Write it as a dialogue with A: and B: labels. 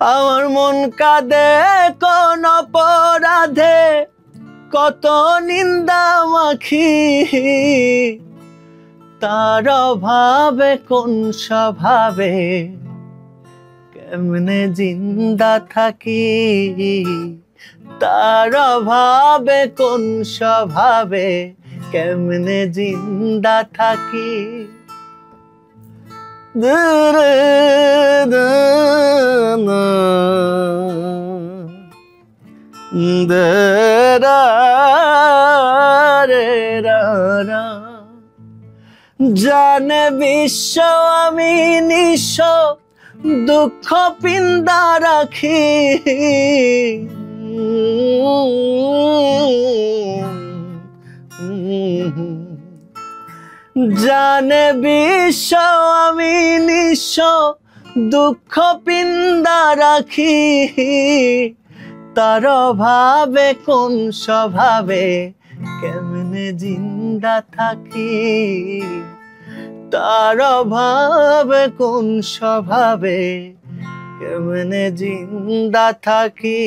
A: আমার মন কাঁদে কোন অপরাধে, কত নিন্দা মাখি, তার অভাবে কোন স্বভাবে কেমনে জিন্দা থাকি, তার অভাবে কোন স্বভাবে কেমনে জিন্দা থাকি। জানে বিশ্ব আমি নিঃস্ব, দুঃখ পিন্দা রাখি, জানে বিশ্ব আমি নিঃস্ব, দুঃখ পিন্দা রাখি, তার অভাবে কোন স্বভাবে কেমনে জিন্দা থাকি, তার অভাবে কোন স্বভাবে কেমনে জিন্দা থাকি।